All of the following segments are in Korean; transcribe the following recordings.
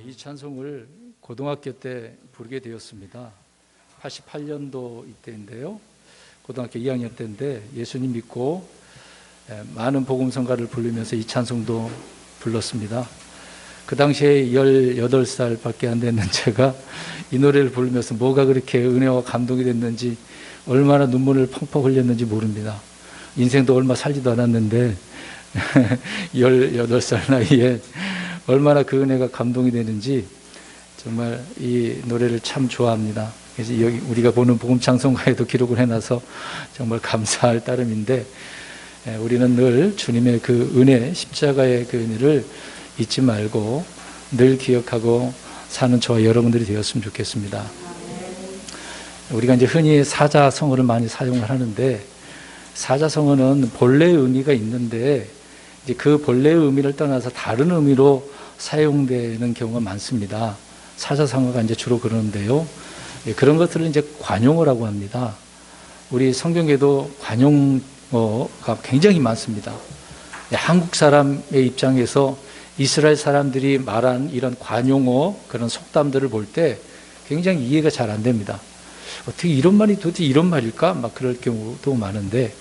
이 찬송을 고등학교 때 부르게 되었습니다. 88년도 이때인데요. 고등학교 2학년 때인데 예수님 믿고 많은 복음성가를 부르면서 이 찬송도 불렀습니다. 그 당시에 18살밖에 안 됐는 제가 이 노래를 부르면서 뭐가 그렇게 은혜와 감동이 됐는지, 얼마나 눈물을 펑펑 흘렸는지 모릅니다. 인생도 얼마 살지도 않았는데 18살 나이에 얼마나 그 은혜가 감동이 되는지 정말 이 노래를 참 좋아합니다. 그래서 여기 우리가 보는 복음 찬송가에도 기록을 해놔서 정말 감사할 따름인데, 우리는 늘 주님의 그 은혜, 십자가의 그 은혜를 잊지 말고 늘 기억하고 사는 저와 여러분들이 되었으면 좋겠습니다. 우리가 이제 흔히 사자성어를 많이 사용을 하는데, 사자성어는 본래의 의미가 있는데 이제 그 본래의 의미를 떠나서 다른 의미로 사용되는 경우가 많습니다. 사자성어가 이제 주로 그러는데요. 그런 것들을 이제 관용어라고 합니다. 우리 성경에도 관용어가 굉장히 많습니다. 한국 사람의 입장에서 이스라엘 사람들이 말한 이런 관용어, 그런 속담들을 볼 때 굉장히 이해가 잘 안 됩니다. 어떻게 이런 말이 도대체 이런 말일까? 막 그럴 경우도 많은데,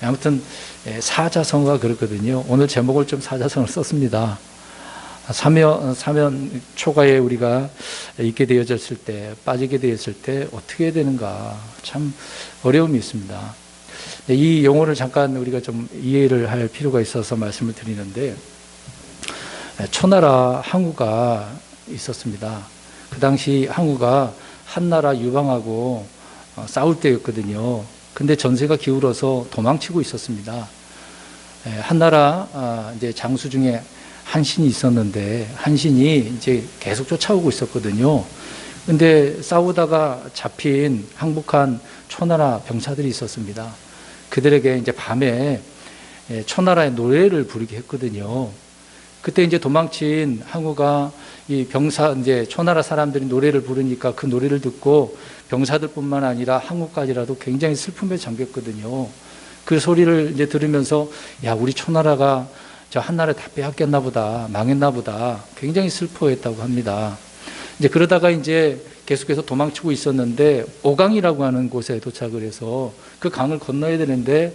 아무튼 사자성어가 그렇거든요. 오늘 제목을 좀 사자성어를 썼습니다. 사면 초가에 우리가 있게 되어졌을 때, 빠지게 되었을 때 어떻게 해야 되는가, 참 어려움이 있습니다. 이 용어를 잠깐 우리가 좀 이해를 할 필요가 있어서 말씀을 드리는데, 초나라 항우가 있었습니다. 그 당시 항우가 한나라 유방하고 싸울 때였거든요. 근데 전세가 기울어서 도망치고 있었습니다. 한나라 이제 장수 중에 한신이 있었는데, 한신이 이제 계속 쫓아오고 있었거든요. 근데 싸우다가 잡힌 항복한 초나라 병사들이 있었습니다. 그들에게 이제 밤에 초나라의 노래를 부르게 했거든요. 그때 이제 도망친 항우가 이 병사, 이제 초나라 사람들이 노래를 부르니까 그 노래를 듣고 병사들뿐만 아니라 항우까지라도 굉장히 슬픔에 잠겼거든요. 그 소리를 이제 들으면서, 야, 우리 초나라가 저 한나라에 다 빼앗겼나 보다, 망했나 보다, 굉장히 슬퍼했다고 합니다. 이제 그러다가 이제 계속해서 도망치고 있었는데, 오강이라고 하는 곳에 도착을 해서 그 강을 건너야 되는데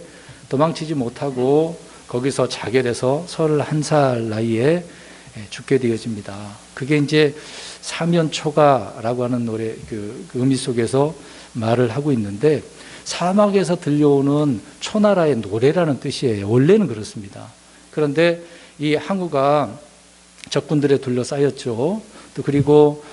도망치지 못하고 거기서 자결해서 31살 나이에 죽게 되어집니다. 그게 이제 사면초가라고 하는 노래, 그 의미 속에서 말을 하고 있는데, 사막에서 들려오는 초나라의 노래라는 뜻이에요. 원래는 그렇습니다. 그런데 이 항우가 적군들에 둘러싸였죠. 또 그리고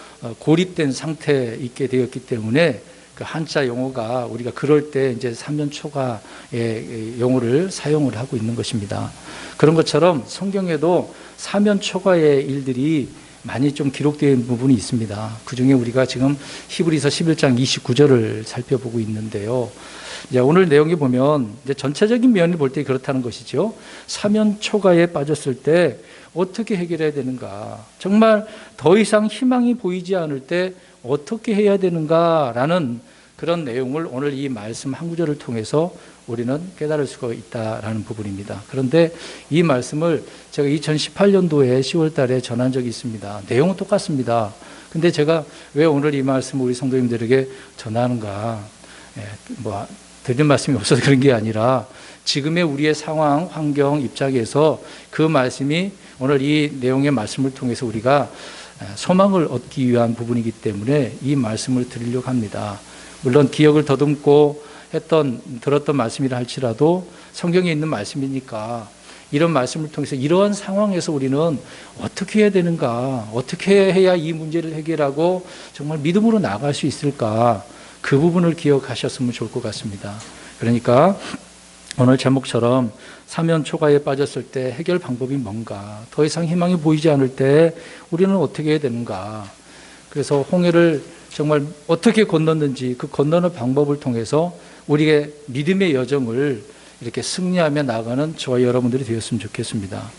고립된 상태에 있게 되었기 때문에 그 한자 용어가 우리가 그럴 때 이제 사면초가의 용어를 사용을 하고 있는 것입니다. 그런 것처럼 성경에도 사면초가의 일들이 많이 좀 기록되어 있는 부분이 있습니다. 그 중에 우리가 지금 히브리서 11장 29절을 살펴보고 있는데요. 이제 오늘 내용에 보면 이제 전체적인 면을 볼 때 그렇다는 것이죠. 사면초가에 빠졌을 때 어떻게 해결해야 되는가, 정말 더 이상 희망이 보이지 않을 때 어떻게 해야 되는가라는 그런 내용을 오늘 이 말씀 한 구절을 통해서 우리는 깨달을 수가 있다라는 부분입니다. 그런데 이 말씀을 제가 2018년도에 10월 달에 전한 적이 있습니다. 내용은 똑같습니다. 근데 제가 왜 오늘 이 말씀을 우리 성도님들에게 전하는가, 드릴 말씀이 없어서 그런 게 아니라 지금의 우리의 상황, 환경, 입장에서 그 말씀이 오늘 이 내용의 말씀을 통해서 우리가 소망을 얻기 위한 부분이기 때문에 이 말씀을 드리려고 합니다. 물론 기억을 더듬고 들었던 말씀이라 할지라도 성경에 있는 말씀이니까 이런 말씀을 통해서 이러한 상황에서 우리는 어떻게 해야 되는가, 어떻게 해야 이 문제를 해결하고 정말 믿음으로 나아갈 수 있을까, 그 부분을 기억하셨으면 좋을 것 같습니다. 그러니까 오늘 제목처럼 사면초가에 빠졌을 때 해결 방법이 뭔가, 더 이상 희망이 보이지 않을 때 우리는 어떻게 해야 되는가, 그래서 홍해를 정말 어떻게 건넜는지 그 건너는 방법을 통해서 우리의 믿음의 여정을 이렇게 승리하며 나가는 저와 여러분들이 되었으면 좋겠습니다.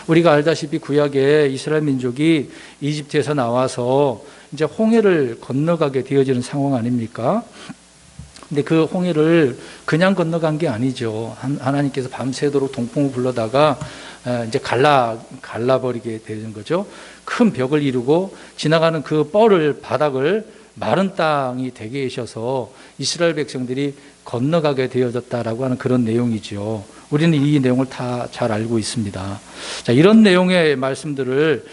우리가 알다시피 구약에 이스라엘 민족이 이집트에서 나와서 이제 홍해를 건너가게 되어지는 상황 아닙니까? 근데 그 홍해를 그냥 건너간 게 아니죠. 하나님께서 밤새도록 동풍을 불러다가 이제 갈라버리게 되는 거죠. 큰 벽을 이루고 지나가는 그 바닥을 마른 땅이 되게 하셔서 이스라엘 백성들이 건너가게 되어졌다라고 하는 그런 내용이죠. 우리는 이 내용을 다 잘 알고 있습니다. 자, 이런 내용의 말씀들을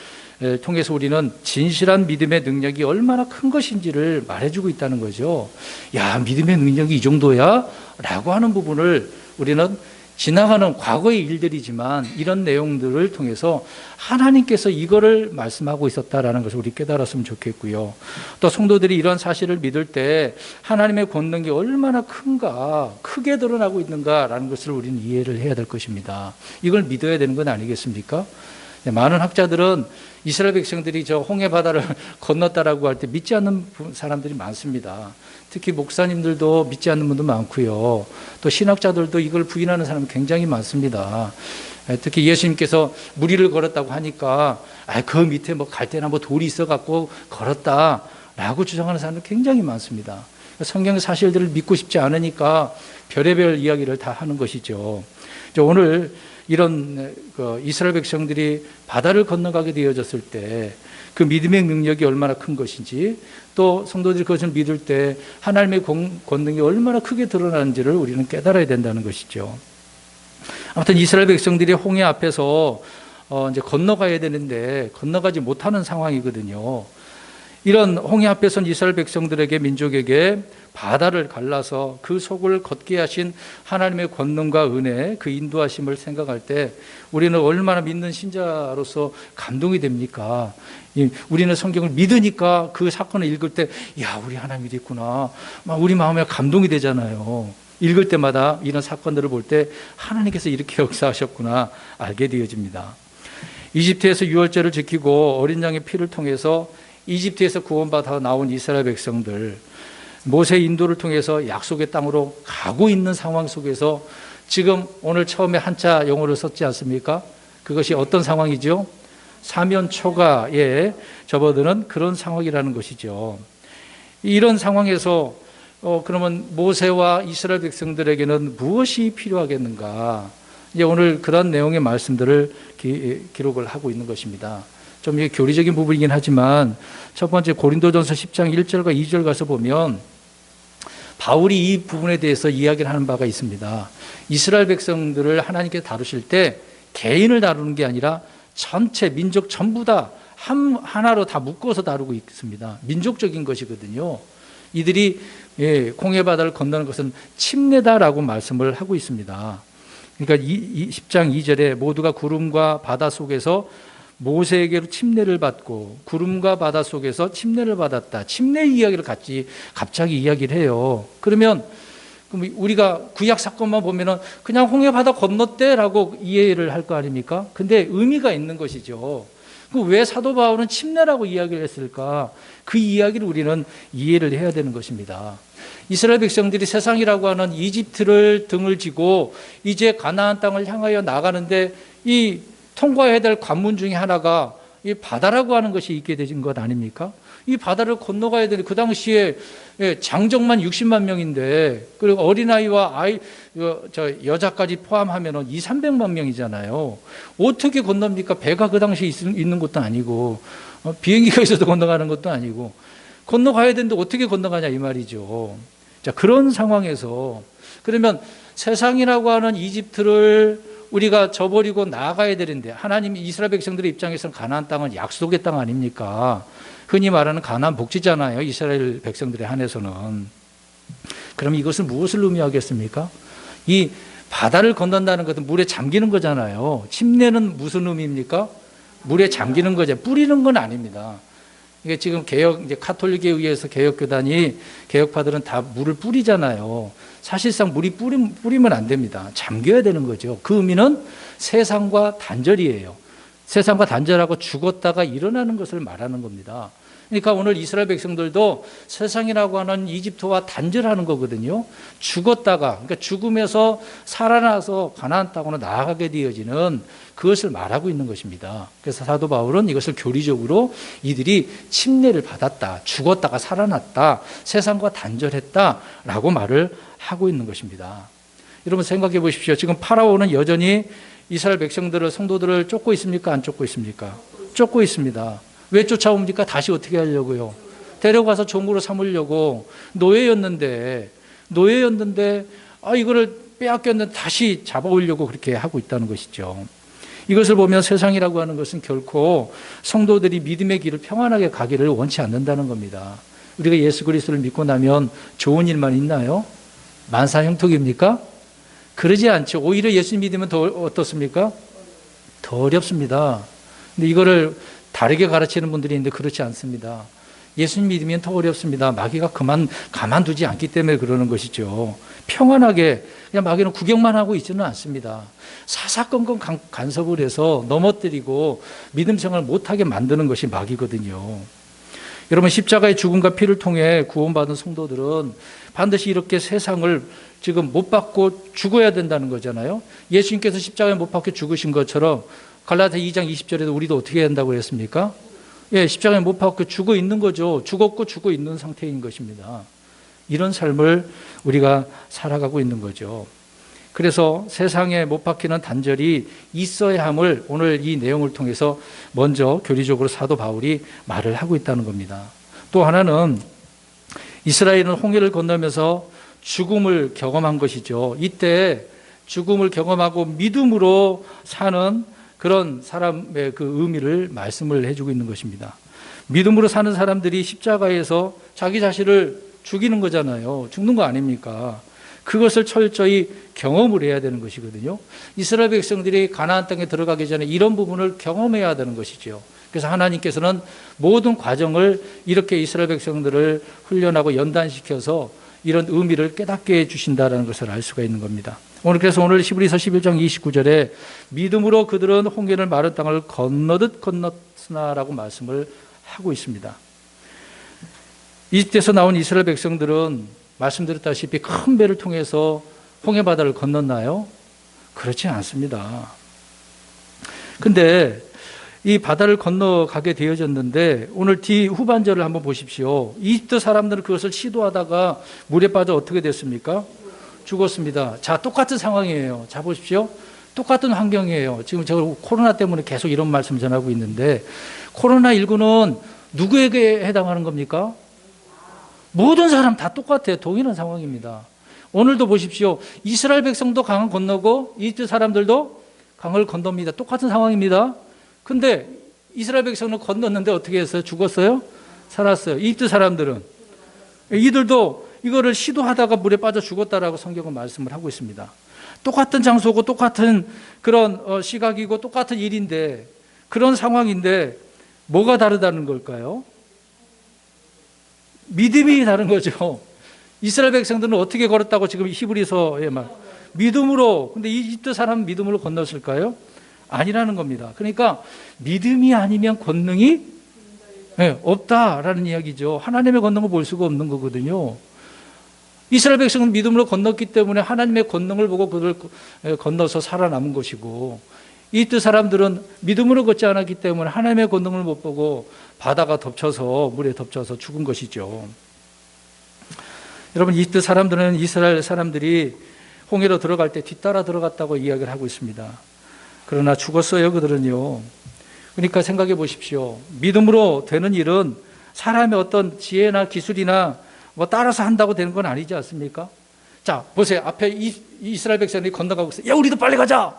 통해서 우리는 진실한 믿음의 능력이 얼마나 큰 것인지를 말해주고 있다는 거죠. 야, 믿음의 능력이 이 정도야? 라고 하는 부분을 우리는 지나가는 과거의 일들이지만 이런 내용들을 통해서 하나님께서 이거를 말씀하고 있었다라는 것을 우리 깨달았으면 좋겠고요. 또 성도들이 이런 사실을 믿을 때 하나님의 권능이 얼마나 큰가, 크게 드러나고 있는가라는 것을 우리는 이해를 해야 될 것입니다. 이걸 믿어야 되는 건 아니겠습니까? 많은 학자들은 이스라엘 백성들이 저 홍해 바다를 건넜다라고 할 때 믿지 않는 사람들이 많습니다. 특히 목사님들도 믿지 않는 분도 많고요. 또 신학자들도 이걸 부인하는 사람이 굉장히 많습니다. 특히 예수님께서 무리를 걸었다고 하니까 그 밑에 뭐 갈대나 뭐 돌이 있어갖고 걸었다라고 주장하는 사람들 굉장히 많습니다. 성경 사실들을 믿고 싶지 않으니까 별의별 이야기를 다 하는 것이죠. 오늘 이런 이스라엘 백성들이 바다를 건너가게 되어졌을 때 그 믿음의 능력이 얼마나 큰 것인지, 또 성도들이 그것을 믿을 때 하나님의 권능이 얼마나 크게 드러나는지를 우리는 깨달아야 된다는 것이죠. 아무튼 이스라엘 백성들이 홍해 앞에서 이제 건너가야 되는데 건너가지 못하는 상황이거든요. 이런 홍해 앞에선 이스라엘 백성들에게, 민족에게 바다를 갈라서 그 속을 걷게 하신 하나님의 권능과 은혜, 그 인도하심을 생각할 때 우리는 얼마나 믿는 신자로서 감동이 됩니까? 우리는 성경을 믿으니까 그 사건을 읽을 때, 야, 우리 하나님이 있구나, 우리 마음에 감동이 되잖아요. 읽을 때마다 이런 사건들을 볼 때 하나님께서 이렇게 역사하셨구나 알게 되어집니다. 이집트에서 유월절을 지키고 어린 양의 피를 통해서 이집트에서 구원받아 나온 이스라엘 백성들, 모세의 인도를 통해서 약속의 땅으로 가고 있는 상황 속에서 지금 오늘 처음에 한자 용어를 썼지 않습니까? 그것이 어떤 상황이죠? 사면초가에 접어드는 그런 상황이라는 것이죠. 이런 상황에서 그러면 모세와 이스라엘 백성들에게는 무엇이 필요하겠는가? 이제 오늘 그런 내용의 말씀들을 기록을 하고 있는 것입니다. 좀 이게 교리적인 부분이긴 하지만 첫 번째 고린도전서 10장 1절과 2절 가서 보면 바울이 이 부분에 대해서 이야기를 하는 바가 있습니다. 이스라엘 백성들을 하나님께 다루실 때 개인을 다루는 게 아니라 전체 민족 전부 다 하나로 다 묶어서 다루고 있습니다. 민족적인 것이거든요. 이들이 홍해 바다를 건너는 것은 침례다라고 말씀을 하고 있습니다. 그러니까 10장 2절에 모두가 구름과 바다 속에서 모세에게로 침례를 받고 구름과 바다 속에서 침례를 받았다. 침례 이야기를 갑자기 이야기를 해요. 그러면 우리가 구약 사건만 보면은 그냥 홍해 바다 건넜대라고 이해를 할 거 아닙니까? 근데 의미가 있는 것이죠. 왜 사도 바울은 침례라고 이야기를 했을까? 그 이야기를 우리는 이해를 해야 되는 것입니다. 이스라엘 백성들이 세상이라고 하는 이집트를 등을 지고 이제 가나안 땅을 향하여 나가는데 이 통과해야 될 관문 중에 하나가 이 바다라고 하는 것이 있게 되는 것 아닙니까? 이 바다를 건너가야 되는, 그 당시에 장정만 60만 명인데, 그리고 어린아이와 여자까지 포함하면 200~300만 명이잖아요. 어떻게 건넙니까? 배가 그 당시에 있는 것도 아니고, 비행기가 있어서 건너가는 것도 아니고, 건너가야 되는데 어떻게 건너가냐 이 말이죠. 자, 그런 상황에서 그러면 세상이라고 하는 이집트를 우리가 저버리고 나아가야 되는데, 하나님이 이스라엘 백성들의 입장에서는 가나안 땅은 약속의 땅 아닙니까? 흔히 말하는 가나안 복지잖아요. 이스라엘 백성들에 한해서는. 그럼 이것은 무엇을 의미하겠습니까? 이 바다를 건넌다는 것은 물에 잠기는 거잖아요. 침례는 무슨 의미입니까? 물에 잠기는 거죠. 뿌리는 건 아닙니다. 이게 지금 이제 카톨릭에 의해서 개혁교단이, 개혁파들은 다 물을 뿌리잖아요. 사실상 물이 뿌리면 안 됩니다. 잠겨야 되는 거죠. 그 의미는 세상과 단절이에요. 세상과 단절하고 죽었다가 일어나는 것을 말하는 겁니다. 그러니까 오늘 이스라엘 백성들도 세상이라고 하는 이집트와 단절하는 거거든요. 죽었다가, 그러니까 죽음에서 살아나서 가나안 땅으로 나아가게 되어지는 그것을 말하고 있는 것입니다. 그래서 사도 바울은 이것을 교리적으로 이들이 침례를 받았다, 죽었다가 살아났다, 세상과 단절했다라고 말을 하고 있는 것입니다. 여러분 생각해 보십시오. 지금 파라오는 여전히 이스라엘 백성들을, 성도들을 쫓고 있습니까? 안 쫓고 있습니까? 쫓고 있습니다. 왜 쫓아옵니까? 다시 어떻게 하려고요? 데려가서 종으로 삼으려고. 노예였는데 이거를 빼앗겼는데 다시 잡아오려고 그렇게 하고 있다는 것이죠. 이것을 보면 세상이라고 하는 것은 결코 성도들이 믿음의 길을 평안하게 가기를 원치 않는다는 겁니다. 우리가 예수 그리스도를 믿고 나면 좋은 일만 있나요? 만사형통입니까? 그러지 않죠. 오히려 예수 믿으면 더 어떻습니까? 더 어렵습니다. 근데 이거를 다르게 가르치는 분들이 있는데 그렇지 않습니다. 예수님 믿으면 더 어렵습니다. 마귀가 가만두지 않기 때문에 그러는 것이죠. 평안하게 그냥 마귀는 구경만 하고 있지는 않습니다. 사사건건 간섭을 해서 넘어뜨리고 믿음 생활을 못하게 만드는 것이 마귀거든요. 여러분, 십자가의 죽음과 피를 통해 구원받은 성도들은 반드시 이렇게 세상을 지금 못 받고 죽어야 된다는 거잖아요. 예수님께서 십자가에 못 박혀 죽으신 것처럼 갈라디아 2장 20절에도 우리도 어떻게 해야 한다고 했습니까? 예, 십자가에 못 박혀 죽어 있는 거죠. 죽었고 죽어 있는 상태인 것입니다. 이런 삶을 우리가 살아가고 있는 거죠. 그래서 세상에 못 박히는 단절이 있어야 함을 오늘 이 내용을 통해서 먼저 교리적으로 사도 바울이 말을 하고 있다는 겁니다. 또 하나는 이스라엘은 홍해를 건너면서 죽음을 경험한 것이죠. 이때 죽음을 경험하고 믿음으로 사는 그런 사람의 그 의미를 말씀을 해주고 있는 것입니다. 믿음으로 사는 사람들이 십자가에서 자기 자신을 죽이는 거잖아요. 죽는 거 아닙니까? 그것을 철저히 경험을 해야 되는 것이거든요. 이스라엘 백성들이 가나안 땅에 들어가기 전에 이런 부분을 경험해야 되는 것이죠. 그래서 하나님께서는 모든 과정을 이렇게 이스라엘 백성들을 훈련하고 연단시켜서 이런 의미를 깨닫게 해주신다는 것을 알 수가 있는 겁니다. 그래서 오늘 히브리서 11장 29절에 믿음으로 그들은 홍해를 마른 땅을 건너듯 건넜으나라고 말씀을 하고 있습니다. 이집트에서 나온 이스라엘 백성들은 말씀드렸다시피 큰 배를 통해서 홍해 바다를 건넜나요? 그렇지 않습니다. 근데 이 바다를 건너가게 되어졌는데 오늘 뒤 후반절을 한번 보십시오. 이집트 사람들은 그것을 시도하다가 물에 빠져 어떻게 됐습니까? 죽었습니다. 자, 똑같은 상황이에요. 자, 보십시오. 똑같은 환경이에요. 지금 제가 코로나 때문에 계속 이런 말씀 전하고 있는데 코로나19는 누구에게 해당하는 겁니까? 모든 사람 다 똑같아요. 동일한 상황입니다. 오늘도 보십시오. 이스라엘 백성도 강을 건너고 이집트 사람들도 강을 건넙니다. 똑같은 상황입니다. 근데 이스라엘 백성은 건넜는데 어떻게 했어요? 죽었어요? 살았어요. 이집트 사람들은 이들도 이거를 시도하다가 물에 빠져 죽었다라고 성경은 말씀을 하고 있습니다. 똑같은 장소고 똑같은 그런 시각이고 똑같은 일인데 그런 상황인데 뭐가 다르다는 걸까요? 믿음이 다른 거죠. 이스라엘 백성들은 어떻게 걸었다고 지금 히브리서에 말 믿음으로. 근데 이집트 사람은 믿음으로 건넜을까요? 아니라는 겁니다. 그러니까 믿음이 아니면 권능이 없다라는 이야기죠. 하나님의 권능을 볼 수가 없는 거거든요. 이스라엘 백성은 믿음으로 건넜기 때문에 하나님의 권능을 보고 그들 건너서 살아남은 것이고 이집트 사람들은 믿음으로 걷지 않았기 때문에 하나님의 권능을 못 보고 바다가 덮쳐서 물에 덮쳐서 죽은 것이죠. 여러분, 이집트 사람들은 이스라엘 사람들이 홍해로 들어갈 때 뒤따라 들어갔다고 이야기를 하고 있습니다. 그러나 죽었어요, 그들은요. 그러니까 생각해 보십시오. 믿음으로 되는 일은 사람의 어떤 지혜나 기술이나 뭐 따라서 한다고 되는 건 아니지 않습니까? 자, 보세요. 앞에 이스라엘 백성들이 건너가고 있어요. 야, 우리도 빨리 가자.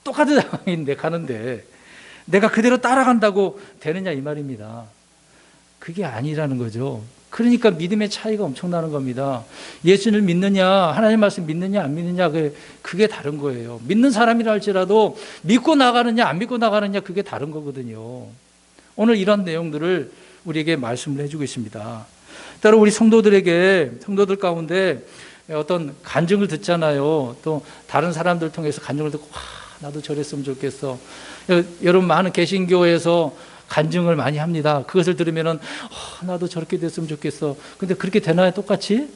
똑같은 상황인데 가는데 내가 그대로 따라간다고 되느냐 이 말입니다. 그게 아니라는 거죠. 그러니까 믿음의 차이가 엄청나는 겁니다. 예수를 믿느냐, 하나님 말씀 믿느냐 안 믿느냐 그게 다른 거예요. 믿는 사람이라 할지라도 믿고 나가느냐 안 믿고 나가느냐 그게 다른 거거든요. 오늘 이런 내용들을 우리에게 말씀을 해주고 있습니다. 따로 우리 성도들 가운데 어떤 간증을 듣잖아요. 또 다른 사람들 통해서 간증을 듣고 나도 저랬으면 좋겠어. 여러분 많은 개신교에서 간증을 많이 합니다. 그것을 들으면은 나도 저렇게 됐으면 좋겠어. 근데 그렇게 되나요? 똑같이?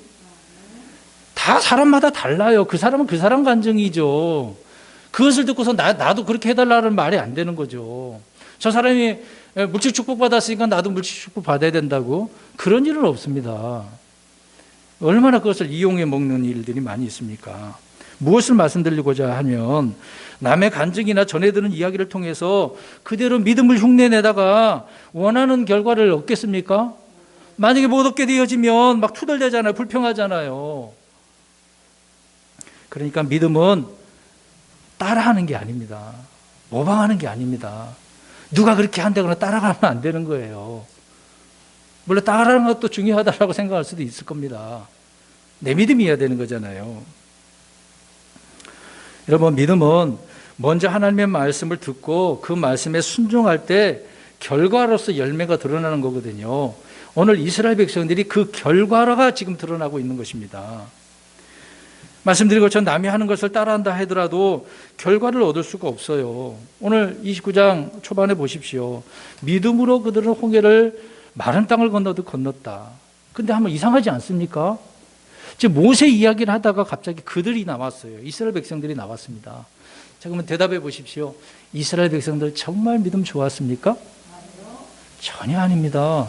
다 사람마다 달라요. 그 사람은 그 사람 간증이죠. 그것을 듣고서 나도 그렇게 해달라는 말이 안 되는 거죠. 저 사람이 물질 축복 받았으니까 나도 물질 축복 받아야 된다고? 그런 일은 없습니다. 얼마나 그것을 이용해 먹는 일들이 많이 있습니까? 무엇을 말씀드리고자 하면 남의 간증이나 전해 들은 이야기를 통해서 그대로 믿음을 흉내내다가 원하는 결과를 얻겠습니까? 만약에 못 얻게 되어지면 막 투덜대잖아요. 불평하잖아요. 그러니까 믿음은 따라하는 게 아닙니다. 모방하는 게 아닙니다. 누가 그렇게 한다거나 따라가면 안 되는 거예요. 물론 따라하는 것도 중요하다고 생각할 수도 있을 겁니다. 내 믿음이어야 되는 거잖아요. 여러분, 믿음은 먼저 하나님의 말씀을 듣고 그 말씀에 순종할 때 결과로서 열매가 드러나는 거거든요. 오늘 이스라엘 백성들이 그 결과가 지금 드러나고 있는 것입니다. 말씀드린 것처럼 남이 하는 것을 따라한다 하더라도 결과를 얻을 수가 없어요. 오늘 29장 초반에 보십시오. 믿음으로 그들은 홍해를 마른 땅을 건너도 건넜다. 근데 한번 이상하지 않습니까? 지금 모세 이야기를 하다가 갑자기 그들이 나왔어요. 이스라엘 백성들이 나왔습니다. 자, 그러면 대답해 보십시오. 이스라엘 백성들 정말 믿음 좋았습니까? 전혀 아닙니다.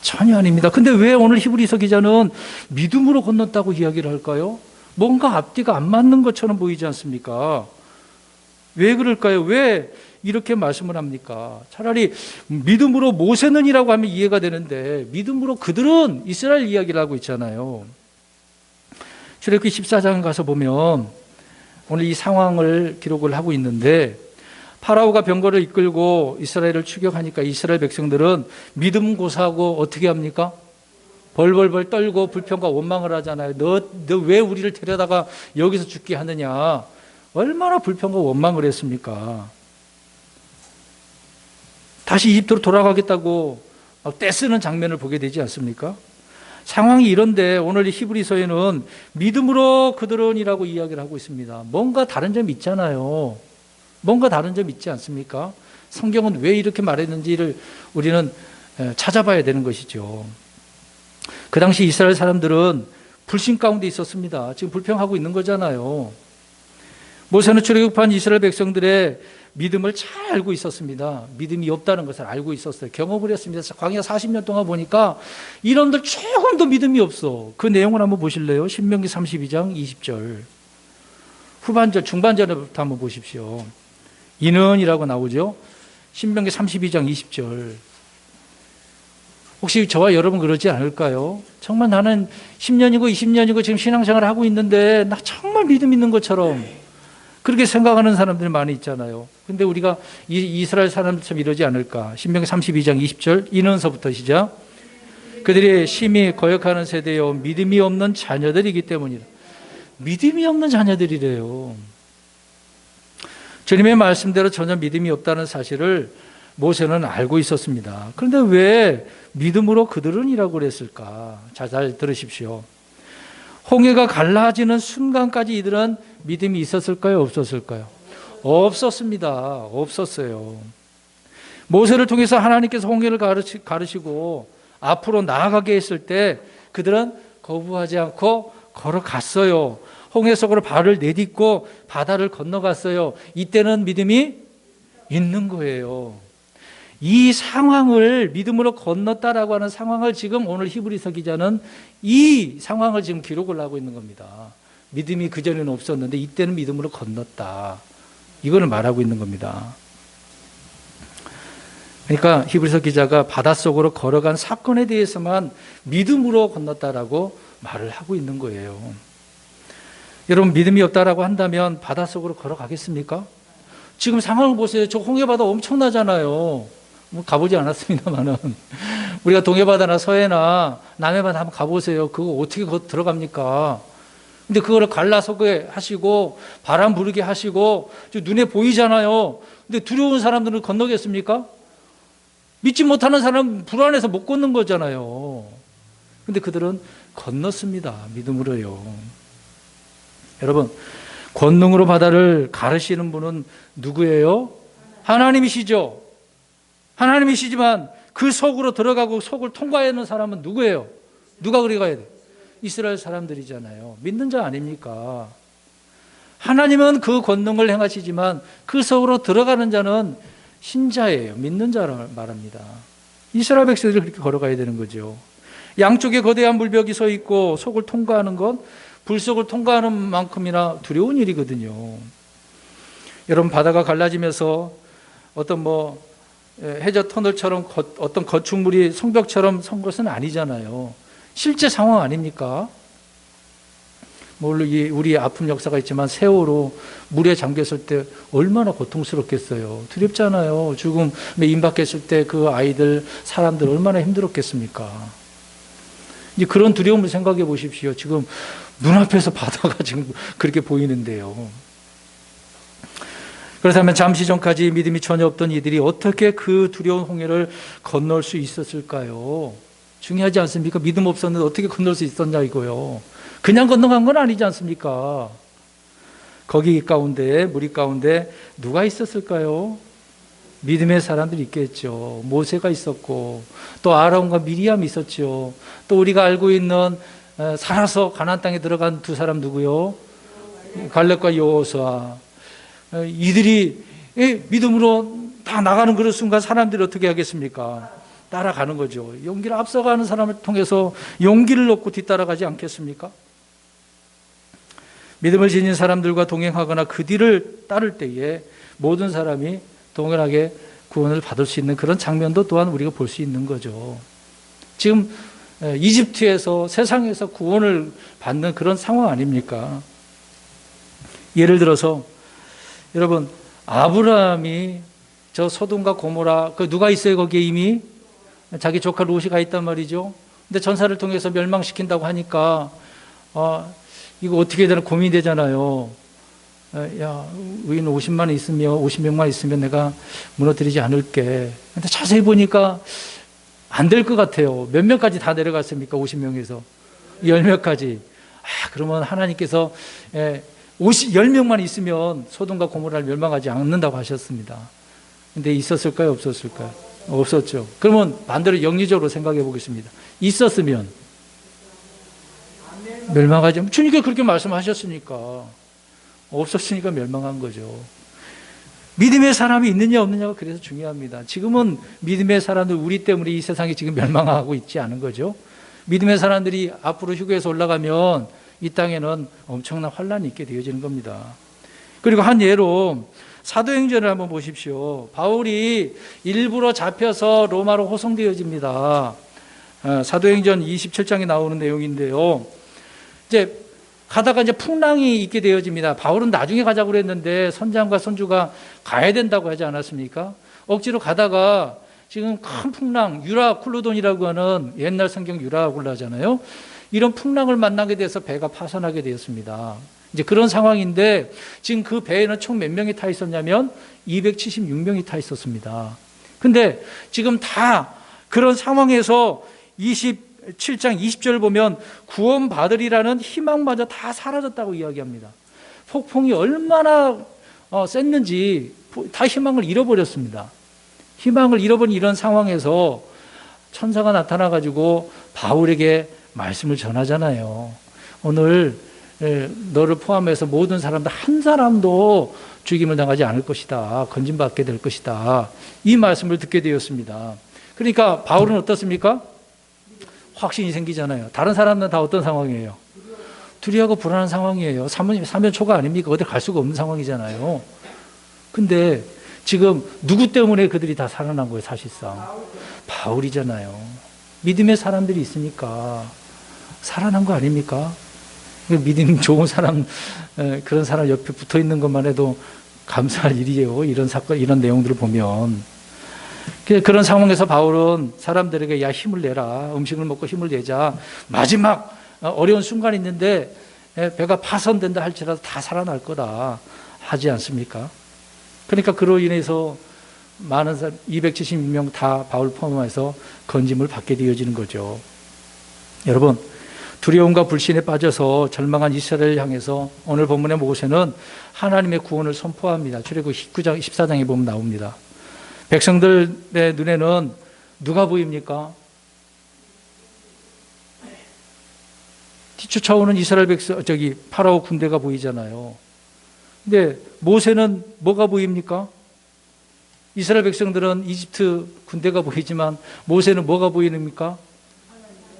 전혀 아닙니다. 근데 왜 오늘 히브리서 기자는 믿음으로 건넜다고 이야기를 할까요? 뭔가 앞뒤가 안 맞는 것처럼 보이지 않습니까? 왜 그럴까요? 왜 이렇게 말씀을 합니까? 차라리 믿음으로 모세는이라고 하면 이해가 되는데 믿음으로 그들은 이스라엘 이야기를 하고 있잖아요. 출애굽기 14장 가서 보면 오늘 이 상황을 기록을 하고 있는데 파라오가 병거를 이끌고 이스라엘을 추격하니까 이스라엘 백성들은 믿음 고사하고 어떻게 합니까? 벌벌벌 떨고 불평과 원망을 하잖아요. 너 왜 우리를 데려다가 여기서 죽게 하느냐. 얼마나 불평과 원망을 했습니까? 다시 이집트로 돌아가겠다고 떼쓰는 장면을 보게 되지 않습니까? 상황이 이런데 오늘 이 히브리서에는 믿음으로 그들은이라고 이야기를 하고 있습니다. 뭔가 다른 점이 있잖아요. 뭔가 다른 점이 있지 않습니까? 성경은 왜 이렇게 말했는지를 우리는 찾아봐야 되는 것이죠. 그 당시 이스라엘 사람들은 불신 가운데 있었습니다. 지금 불평하고 있는 거잖아요. 모세는 출애굽한 이스라엘 백성들의 믿음을 잘 알고 있었습니다. 믿음이 없다는 것을 알고 있었어요. 경험을 했습니다. 광야 40년 동안 보니까 이놈들 조금도 믿음이 없어. 그 내용을 한번 보실래요? 신명기 32장 20절. 후반절, 중반절부터 한번 보십시오. 이는이라고 나오죠. 신명기 32장 20절. 혹시 저와 여러분 그러지 않을까요? 정말 나는 10년이고 20년이고 지금 신앙생활을 하고 있는데 나 정말 믿음 있는 것처럼 그렇게 생각하는 사람들이 많이 있잖아요. 근데 우리가 이스라엘 사람들처럼 이러지 않을까? 신명기 32장 20절 이는서부터 시작. 그들이 심히 거역하는 세대요 믿음이 없는 자녀들이기 때문이라. 믿음이 없는 자녀들이래요. 주님의 말씀대로 전혀 믿음이 없다는 사실을 모세는 알고 있었습니다. 그런데 왜 믿음으로 그들은이라고 그랬을까? 잘 들으십시오. 홍해가 갈라지는 순간까지 이들은 믿음이 있었을까요? 없었을까요? 없었습니다. 없었어요. 모세를 통해서 하나님께서 홍해를 가르시고 앞으로 나아가게 했을 때 그들은 거부하지 않고 걸어갔어요. 홍해 속으로 발을 내딛고 바다를 건너갔어요. 이때는 믿음이 있는 거예요. 이 상황을 믿음으로 건넜다라고 하는 상황을 지금 오늘 히브리서 기자는 이 상황을 지금 기록을 하고 있는 겁니다. 믿음이 그전에는 없었는데 이때는 믿음으로 건넜다. 이거를 말하고 있는 겁니다. 그러니까 히브리서 기자가 바닷속으로 걸어간 사건에 대해서만 믿음으로 건넜다라고 말을 하고 있는 거예요. 여러분 믿음이 없다라고 한다면 바닷속으로 걸어가겠습니까? 지금 상황을 보세요. 저 홍해바다 엄청나잖아요. 뭐 가보지 않았습니다만은 우리가 동해바다나 서해나 남해바다 한번 가보세요. 그거 어떻게 들어갑니까? 근데 그거를 갈라서게 하시고 바람 부르게 하시고 눈에 보이잖아요. 근데 두려운 사람들은 건너겠습니까? 믿지 못하는 사람은 불안해서 못 걷는 거잖아요. 근데 그들은 건넜습니다. 믿음으로요. 여러분, 권능으로 바다를 가르시는 분은 누구예요? 하나님이시죠. 하나님이시지만 그 속으로 들어가고 속을 통과해야 하는 사람은 누구예요? 누가 그리 가야 돼? 이스라엘 사람들이잖아요. 믿는 자 아닙니까? 하나님은 그 권능을 행하시지만 그 속으로 들어가는 자는 신자예요. 믿는 자를 말합니다. 이스라엘 백성들이 그렇게 걸어가야 되는 거죠. 양쪽에 거대한 물벽이 서 있고 속을 통과하는 건 불속을 통과하는 만큼이나 두려운 일이거든요. 여러분, 바다가 갈라지면서 어떤 해저 터널처럼 어떤 건축물이 성벽처럼 선 것은 아니잖아요. 실제 상황 아닙니까? 물론 우리 아픈 역사가 있지만 세월호 물에 잠겼을 때 얼마나 고통스럽겠어요. 두렵잖아요. 죽음에 임박했을 때 그 아이들, 사람들 얼마나 힘들었겠습니까? 이제 그런 두려움을 생각해 보십시오. 지금 눈앞에서 바다가 지금 그렇게 보이는데요. 그렇다면 잠시 전까지 믿음이 전혀 없던 이들이 어떻게 그 두려운 홍해를 건널 수 있었을까요? 중요하지 않습니까? 믿음 없었는데 어떻게 건널 수 있었냐 이거요. 그냥 건너간 건 아니지 않습니까? 거기 가운데, 무리 가운데 누가 있었을까요? 믿음의 사람들이 있겠죠. 모세가 있었고, 또 아론과 미리암이 있었죠. 또 우리가 알고 있는 살아서 가나안 땅에 들어간 두 사람 누구요? 갈렙과 여호수아. 이들이 믿음으로 다 나가는 그런 순간 사람들이 어떻게 하겠습니까? 따라가는 거죠. 용기를 앞서가는 사람을 통해서 용기를 얻고 뒤따라가지 않겠습니까? 믿음을 지닌 사람들과 동행하거나 그 뒤를 따를 때에 모든 사람이 동일하게 구원을 받을 수 있는 그런 장면도 또한 우리가 볼 수 있는 거죠. 지금 이집트에서 세상에서 구원을 받는 그런 상황 아닙니까? 예를 들어서 여러분, 아브라함이 저 소돔과 고모라, 누가 있어요? 거기에 이미 자기 조카 롯이 가 있단 말이죠. 근데 전사를 통해서 멸망시킨다고 하니까 이거 어떻게 해야 되나 고민이 되잖아요. 야, 우리는 50명만 있으면 내가 무너뜨리지 않을게. 근데 자세히 보니까 안 될 것 같아요. 몇 명까지 다 내려갔습니까? 50명에서 10명까지. 그러면 하나님께서 10명만 있으면 소돔과 고모라를 멸망하지 않는다고 하셨습니다. 근데 있었을까요? 없었을까요? 없었죠. 그러면 반대로 영리적으로 생각해 보겠습니다. 있었으면 멸망하지, 주님께 그렇게 말씀하셨으니까. 없었으니까 멸망한 거죠. 믿음의 사람이 있느냐 없느냐가 그래서 중요합니다. 지금은 믿음의 사람들, 우리 때문에 이 세상이 지금 멸망하고 있지 않은 거죠. 믿음의 사람들이 앞으로 휴게에서 올라가면 이 땅에는 엄청난 환란이 있게 되어지는 겁니다. 그리고 한 예로 사도행전을 한번 보십시오. 바울이 일부러 잡혀서 로마로 호송되어집니다. 사도행전 27장에 나오는 내용인데요. 이제 가다가 이제 풍랑이 있게 되어집니다. 바울은 나중에 가자고 그랬는데 선장과 선주가 가야 된다고 하지 않았습니까? 억지로 가다가 지금 큰 풍랑, 유라쿨로돈이라고 하는 옛날 성경 유라굴라잖아요. 이런 풍랑을 만나게 돼서 배가 파손하게 되었습니다. 이제 그런 상황인데 지금 그 배에는 총 몇 명이 타 있었냐면 276명이 타 있었습니다. 근데 지금 다 그런 상황에서 27장 20절을 보면 구원받으리라는 희망마저 다 사라졌다고 이야기합니다. 폭풍이 얼마나 셌는지 다 희망을 잃어버렸습니다. 희망을 잃어버린 이런 상황에서 천사가 나타나가지고 바울에게 말씀을 전하잖아요. 오늘 너를 포함해서 모든 사람들 한 사람도 죽임을 당하지 않을 것이다. 건진받게 될 것이다. 이 말씀을 듣게 되었습니다. 그러니까 바울은 어떻습니까? 확신이 생기잖아요. 다른 사람들은 다 어떤 상황이에요? 두려워하고 불안한 상황이에요. 사면초가 아닙니까? 어디 갈 수가 없는 상황이잖아요. 근데 지금 누구 때문에 그들이 다 살아난 거예요, 사실상? 바울이잖아요. 믿음의 사람들이 있으니까 살아난 거 아닙니까? 믿음 좋은 사람, 그런 사람 옆에 붙어 있는 것만 해도 감사할 일이에요. 이런 사건, 이런 내용들을 보면. 그런 상황에서 바울은 사람들에게 야, 힘을 내라. 음식을 먹고 힘을 내자. 마지막 어려운 순간이 있는데 배가 파손된다 할지라도 다 살아날 거다 하지 않습니까? 그러니까 그로 인해서 많은 사람, 276명 다 바울 포함해서 건짐을 받게 되어지는 거죠. 여러분, 두려움과 불신에 빠져서 절망한 이스라엘을 향해서 오늘 본문의 모세는 하나님의 구원을 선포합니다. 출애굽 19장, 14장에 보면 나옵니다. 백성들의 눈에는 누가 보입니까? 뒤쫓아오는 이스라엘 백성, 파라오 군대가 보이잖아요. 근데 모세는 뭐가 보입니까? 이스라엘 백성들은 이집트 군대가 보이지만 모세는 뭐가 보이십니까?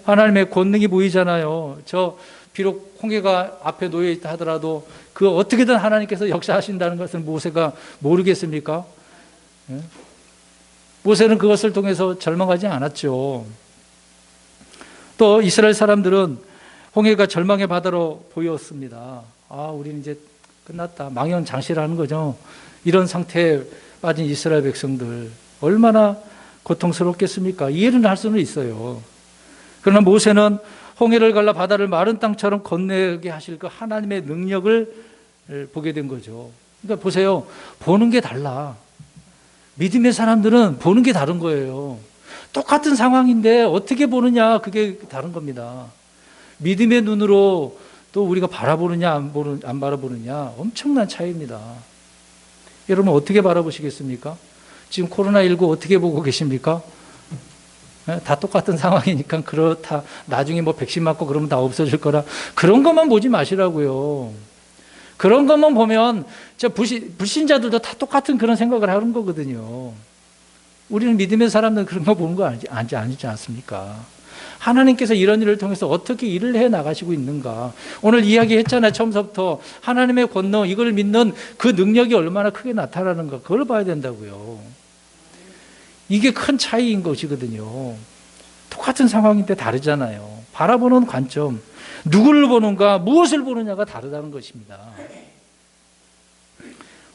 하나님의 권능이 보이잖아요. 저 비록 홍해가 앞에 놓여 있다 하더라도 그 어떻게든 하나님께서 역사하신다는 것을 모세가 모르겠습니까? 예? 모세는 그것을 통해서 절망하지 않았죠. 또 이스라엘 사람들은 홍해가 절망의 바다로 보였습니다. 우리는 이제 끝났다. 망연장실하는 거죠. 이런 상태에 빠진 이스라엘 백성들 얼마나 고통스럽겠습니까? 이해는 할 수는 있어요. 그러나 모세는 홍해를 갈라 바다를 마른 땅처럼 건너게 하실 그 하나님의 능력을 보게 된 거죠. 그러니까 보세요. 보는 게 달라. 믿음의 사람들은 보는 게 다른 거예요. 똑같은 상황인데 어떻게 보느냐, 그게 다른 겁니다. 믿음의 눈으로 또 우리가 바라보느냐 안 바라보느냐 엄청난 차이입니다. 여러분 어떻게 바라보시겠습니까? 지금 코로나19 어떻게 보고 계십니까? 다 똑같은 상황이니까 그렇다. 나중에 뭐 백신 맞고 그러면 다 없어질 거라. 그런 것만 보지 마시라고요. 그런 것만 보면 불신자들도 다 똑같은 그런 생각을 하는 거거든요. 우리는 믿음의 사람들은 그런 거 보는 거 아니지 않습니까? 하나님께서 이런 일을 통해서 어떻게 일을 해 나가시고 있는가. 오늘 이야기했잖아요. 처음부터 하나님의 권능, 이걸 믿는 그 능력이 얼마나 크게 나타나는가. 그걸 봐야 된다고요. 이게 큰 차이인 것이거든요. 똑같은 상황인데 다르잖아요. 바라보는 관점, 누구를 보는가, 무엇을 보느냐가 다르다는 것입니다.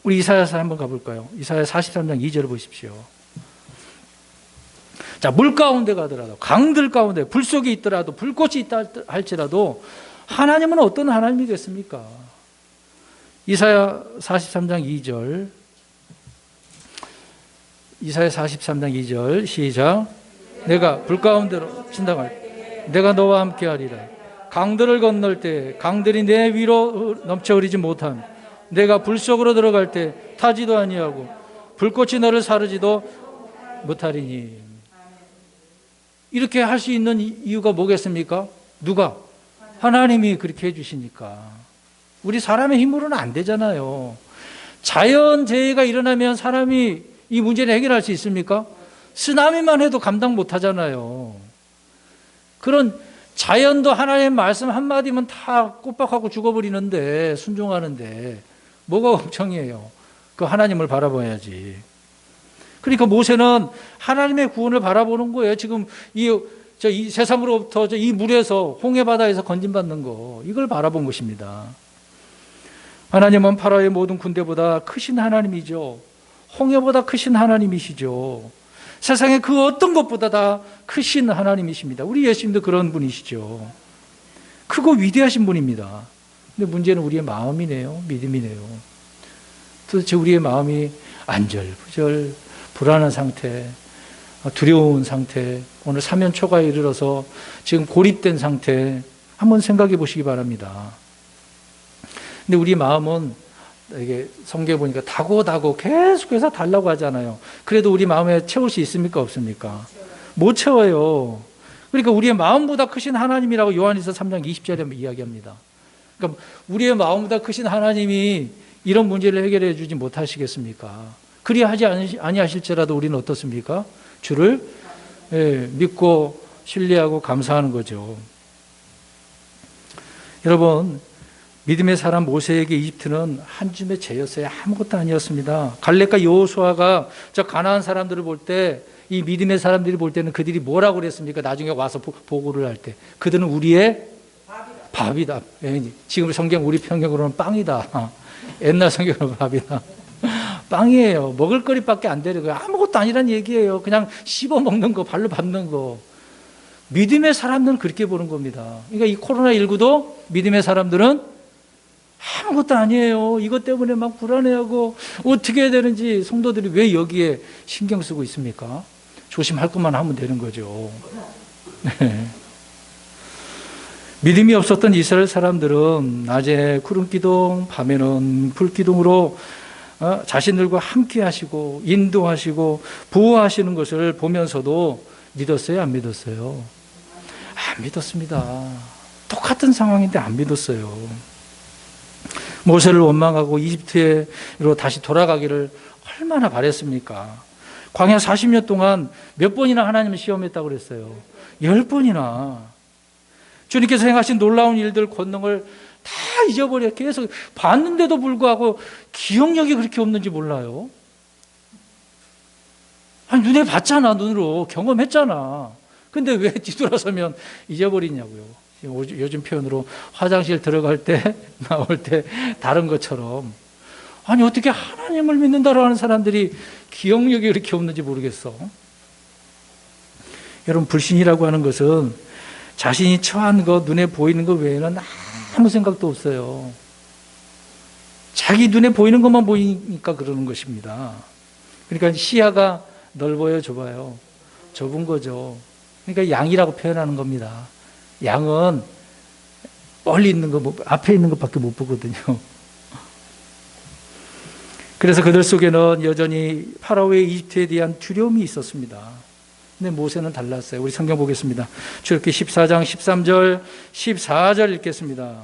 우리 이사야서 한번 가볼까요? 이사야 43장 2절 보십시오. 자, 물 가운데 가더라도, 강들 가운데, 불 속에 있더라도, 불꽃이 있다 할지라도 하나님은 어떤 하나님이겠습니까? 이사야 43장 2절. 이사야 43장 2절 시작. 내가 불 가운데로 진당할 내가 너와 함께 하리라. 강들을 건널 때 강들이 내 위로 넘쳐 흐르지 못함. 내가 불 속으로 들어갈 때 타지도 아니하고 불꽃이 너를 사르지도 못하리니. 이렇게 할 수 있는 이유가 뭐겠습니까? 누가? 하나님이 그렇게 해주시니까. 우리 사람의 힘으로는 안 되잖아요. 자연재해가 일어나면 사람이 이 문제를 해결할 수 있습니까? 쓰나미만 해도 감당 못 하잖아요. 그런 자연도 하나님의 말씀 한마디면 다 꼬박하고 죽어버리는데, 순종하는데 뭐가 걱정이에요? 그 하나님을 바라봐야지. 그러니까 모세는 하나님의 구원을 바라보는 거예요. 지금 이 세상으로부터 이 물에서, 홍해 바다에서 건진받는 거, 이걸 바라본 것입니다. 하나님은 파라오의 모든 군대보다 크신 하나님이죠. 홍해보다 크신 하나님이시죠. 세상에 그 어떤 것보다 다 크신 하나님이십니다. 우리 예수님도 그런 분이시죠. 크고 위대하신 분입니다. 근데 문제는 우리의 마음이네요. 믿음이네요. 도대체 우리의 마음이 안절부절, 불안한 상태, 두려운 상태, 오늘 사면초가에 이르러서 지금 고립된 상태, 한번 생각해 보시기 바랍니다. 근데 우리 마음은 이게 성경에 보니까 다고 계속해서 달라고 하잖아요. 그래도 우리 마음에 채울 수 있습니까? 없습니까? 못 채워요. 그러니까 우리의 마음보다 크신 하나님이라고 요한일서 3장 20절에 이야기합니다. 그러니까 우리의 마음보다 크신 하나님이 이런 문제를 해결해 주지 못하시겠습니까? 그리하지 아니하실지라도 우리는 어떻습니까? 주를 믿고 신뢰하고 감사하는 거죠. 여러분, 믿음의 사람 모세에게 이집트는 한 줌의 재였어요. 아무것도 아니었습니다. 갈렙과 여호수아가 저 가나안 사람들을 볼 때, 이 믿음의 사람들이 볼 때는 그들이 뭐라고 그랬습니까? 나중에 와서 보고를 할 때, 그들은 우리의 밥이다. 지금 성경 우리 평경으로는 빵이다. 옛날 성경으로는 밥이다. 빵이에요. 먹을 거리밖에 안 되는 거예요. 아무것도 아니란 얘기예요. 그냥 씹어 먹는 거, 발로 밟는 거. 믿음의 사람들은 그렇게 보는 겁니다. 그러니까 이 코로나19도 믿음의 사람들은 아무것도 아니에요. 이것 때문에 막 불안해하고 어떻게 해야 되는지 성도들이 왜 여기에 신경 쓰고 있습니까? 조심할 것만 하면 되는 거죠. 네. 믿음이 없었던 이스라엘 사람들은 낮에 구름기둥, 밤에는 불기둥으로 자신들과 함께 하시고 인도하시고 보호하시는 것을 보면서도 믿었어요? 안 믿었어요? 안 믿었습니다. 똑같은 상황인데 안 믿었어요. 모세를 원망하고 이집트로 다시 돌아가기를 얼마나 바랬습니까? 광야 40년 동안 몇 번이나 하나님을 시험했다고 그랬어요? 10번이나. 주님께서 행하신 놀라운 일들, 권능을 다 잊어버려. 계속 봤는데도 불구하고 기억력이 그렇게 없는지 몰라요. 아니, 눈에 봤잖아. 눈으로 경험했잖아. 근데 왜 뒤돌아서면 잊어버리냐고요. 요즘 표현으로 화장실 들어갈 때 나올 때 다른 것처럼. 아니, 어떻게 하나님을 믿는다고 하는 사람들이 기억력이 그렇게 없는지 모르겠어. 여러분, 불신이라고 하는 것은 자신이 처한 것, 눈에 보이는 것 외에는 아무 생각도 없어요. 자기 눈에 보이는 것만 보이니까 그러는 것입니다. 그러니까 시야가 넓어요, 좁아요? 좁은 거죠. 그러니까 양이라고 표현하는 겁니다. 양은 멀리 있는 거, 앞에 있는 것밖에 못 보거든요. 그래서 그들 속에는 여전히 파라오의 이집트에 대한 두려움이 있었습니다. 근데 모세는 달랐어요. 우리 성경 보겠습니다. 출애굽기 14장 13절 14절 읽겠습니다.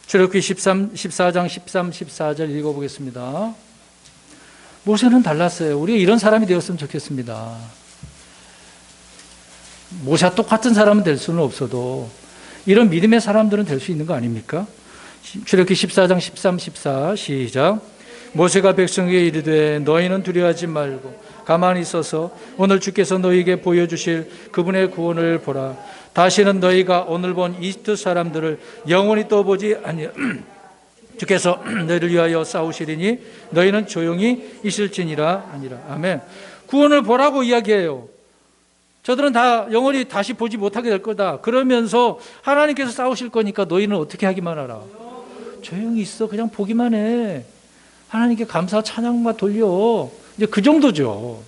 출애굽기 14장 13, 14절 읽어보겠습니다. 모세는 달랐어요. 우리가 이런 사람이 되었으면 좋겠습니다. 모세와 똑같은 사람은 될 수는 없어도 이런 믿음의 사람들은 될 수 있는 거 아닙니까? 출애굽기 14장 13, 14 시작. 모세가 백성에게 이르되 너희는 두려워하지 말고 가만히 있어서 오늘 주께서 너희에게 보여주실 그분의 구원을 보라. 다시는 너희가 오늘 본 이집트 사람들을 영원히 또 보지 아니하. 주께서 너희를 위하여 싸우시리니 너희는 조용히 있을지니라 아니라. 아멘. 구원을 보라고 이야기해요. 저들은 다 영원히 다시 보지 못하게 될 거다. 그러면서 하나님께서 싸우실 거니까 너희는 어떻게 하기만 하라. 조용히 있어. 그냥 보기만 해. 하나님께 감사 찬양만 돌려. 이제 그 정도죠.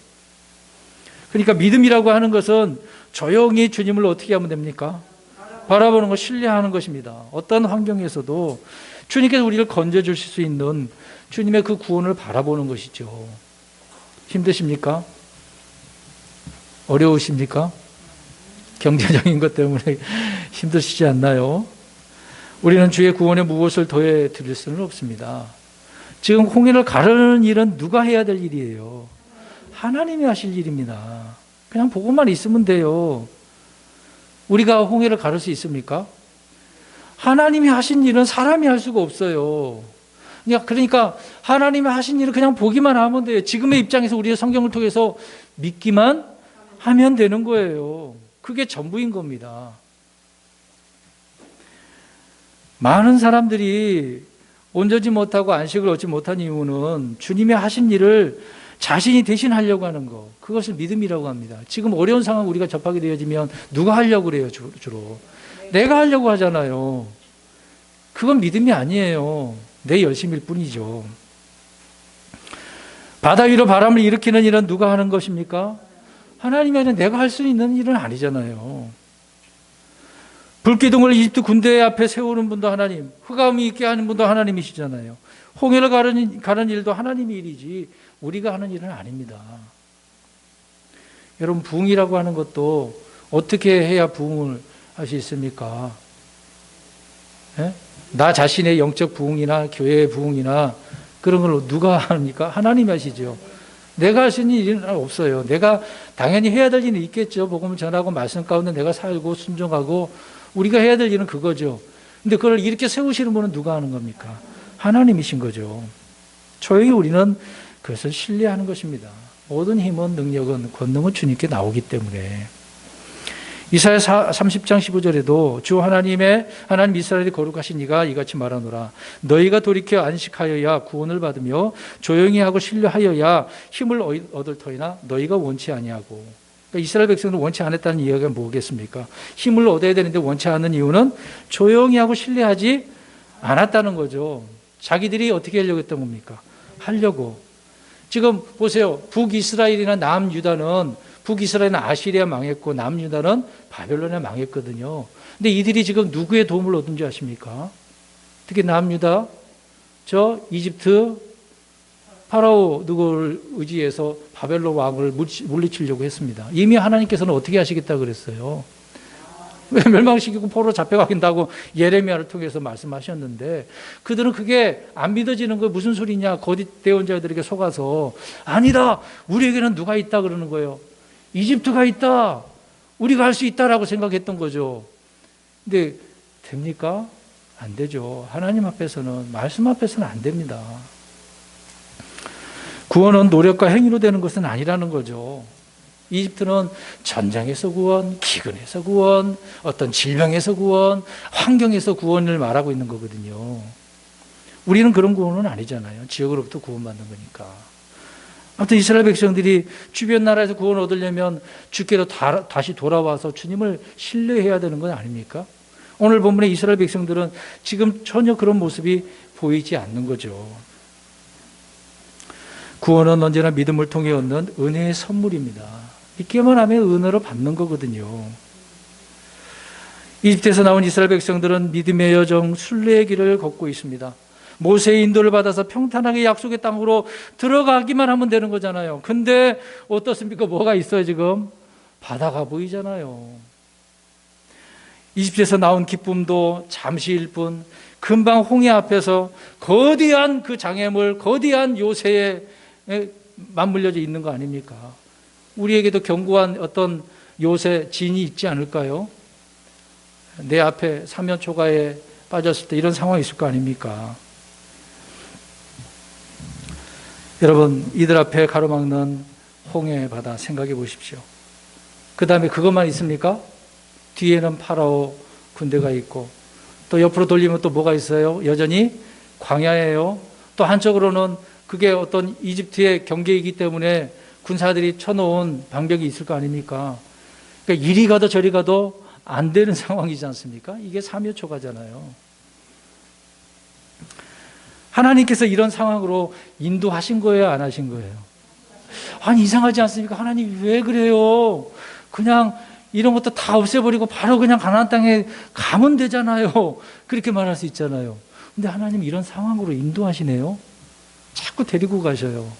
그러니까 믿음이라고 하는 것은 조용히 주님을 어떻게 하면 됩니까? 바라보는 것, 신뢰하는 것입니다. 어떤 환경에서도 주님께서 우리를 건져주실 수 있는 주님의 그 구원을 바라보는 것이죠. 힘드십니까? 어려우십니까? 경제적인 것 때문에 힘드시지 않나요? 우리는 주의 구원에 무엇을 더해 드릴 수는 없습니다. 지금 홍해를 가르는 일은 누가 해야 될 일이에요? 하나님이 하실 일입니다. 그냥 보고만 있으면 돼요. 우리가 홍해를 가를 수 있습니까? 하나님이 하신 일은 사람이 할 수가 없어요. 그러니까 하나님이 하신 일을 그냥 보기만 하면 돼요. 지금의 입장에서 우리의 성경을 통해서 믿기만 하면 되는 거예요. 그게 전부인 겁니다. 많은 사람들이 온전지 못하고 안식을 얻지 못한 이유는 주님이 하신 일을 자신이 대신하려고 하는 거, 그것을 믿음이라고 합니다. 지금 어려운 상황 우리가 접하게 되어지면 누가 하려고 그래요? 주로 내가 하려고 하잖아요. 그건 믿음이 아니에요. 내 열심일 뿐이죠. 바다 위로 바람을 일으키는 일은 누가 하는 것입니까? 하나님이 아니라 내가 할 수 있는 일은 아니잖아요. 불기둥을 이집트 군대 앞에 세우는 분도 하나님, 흑암이 있게 하는 분도 하나님이시잖아요. 홍해를 가는 일도 하나님의 일이지 우리가 하는 일은 아닙니다. 여러분, 부흥이라고 하는 것도 어떻게 해야 부흥을 할 수 있습니까? 예? 나 자신의 영적 부흥이나 교회의 부흥이나 그런 걸 누가 합니까? 하나님이 하시죠. 내가 할 수 있는 일은 없어요. 내가 당연히 해야 될 일은 있겠죠. 복음을 전하고 말씀 가운데 내가 살고 순종하고 우리가 해야 될 일은 그거죠. 근데 그걸 이렇게 세우시는 분은 누가 하는 겁니까? 하나님이신 거죠. 조용히 우리는 그것을 신뢰하는 것입니다. 모든 힘은, 능력은, 권능은 주님께 나오기 때문에. 이사야 30장 15절에도 주 하나님 이스라엘이 거룩하신 이가 이같이 말하노라. 너희가 돌이켜 안식하여야 구원을 받으며 조용히 하고 신뢰하여야 힘을 얻을 터이나 너희가 원치 아니하고. 그러니까 이스라엘 백성들은 원치 않았다는 이야기가 뭐겠습니까? 힘을 얻어야 되는데 원치 않는 이유는 조용히 하고 신뢰하지 않았다는 거죠. 자기들이 어떻게 하려고 했던 겁니까? 하려고. 지금 보세요. 북이스라엘이나 남유다는 북이스라엘은 아시리아 망했고 남유다는 바벨론에 망했거든요. 근데 이들이 지금 누구의 도움을 얻은 줄 아십니까? 특히 남유다, 저 이집트 파라오 누구를 의지해서 바벨론 왕을 물리치려고 했습니다. 이미 하나님께서는 어떻게 하시겠다 그랬어요. 멸망시키고 포로 잡혀가긴다고 예레미야를 통해서 말씀하셨는데 그들은 그게 안 믿어지는 거 무슨 소리냐. 거짓 대언자들에게 속아서 아니다. 우리에게는 누가 있다 그러는 거예요. 이집트가 있다. 우리가 할 수 있다라고 생각했던 거죠. 근데 됩니까? 안 되죠. 하나님 앞에서는, 말씀 앞에서는 안 됩니다. 구원은 노력과 행위로 되는 것은 아니라는 거죠. 이집트는 전쟁에서 구원, 기근에서 구원, 어떤 질병에서 구원, 환경에서 구원을 말하고 있는 거거든요. 우리는 그런 구원은 아니잖아요. 지역으로부터 구원받는 거니까. 아무튼 이스라엘 백성들이 주변 나라에서 구원을 얻으려면 주께로 다시 돌아와서 주님을 신뢰해야 되는 건 아닙니까? 오늘 본문의 이스라엘 백성들은 지금 전혀 그런 모습이 보이지 않는 거죠. 구원은 언제나 믿음을 통해 얻는 은혜의 선물입니다. 믿기만 하면 은혜로 받는 거거든요. 이집트에서 나온 이스라엘 백성들은 믿음의 여정, 순례의 길을 걷고 있습니다. 모세의 인도를 받아서 평탄하게 약속의 땅으로 들어가기만 하면 되는 거잖아요. 근데 어떻습니까? 뭐가 있어요 지금? 바다가 보이잖아요. 이집트에서 나온 기쁨도 잠시일 뿐 금방 홍해 앞에서 거대한 그 장애물, 거대한 요새에 맞물려져 있는 거 아닙니까? 우리에게도 견고한 어떤 요새 진이 있지 않을까요? 내 앞에 사면초가에 빠졌을 때 이런 상황이 있을 거 아닙니까? 여러분, 이들 앞에 가로막는 홍해 바다 생각해 보십시오. 그 다음에 그것만 있습니까? 뒤에는 파라오 군대가 있고 또 옆으로 돌리면 또 뭐가 있어요? 여전히 광야예요. 또 한쪽으로는 그게 어떤 이집트의 경계이기 때문에 군사들이 쳐놓은 방벽이 있을 거 아닙니까? 그러니까 이리 가도 저리 가도 안 되는 상황이지 않습니까? 이게 사면초가잖아요. 하나님께서 이런 상황으로 인도하신 거예요, 안 하신 거예요? 아니, 이상하지 않습니까? 하나님 왜 그래요? 그냥 이런 것도 다 없애버리고 바로 그냥 가나안 땅에 가면 되잖아요. 그렇게 말할 수 있잖아요. 근데 하나님 이런 상황으로 인도하시네요. 자꾸 데리고 가셔요.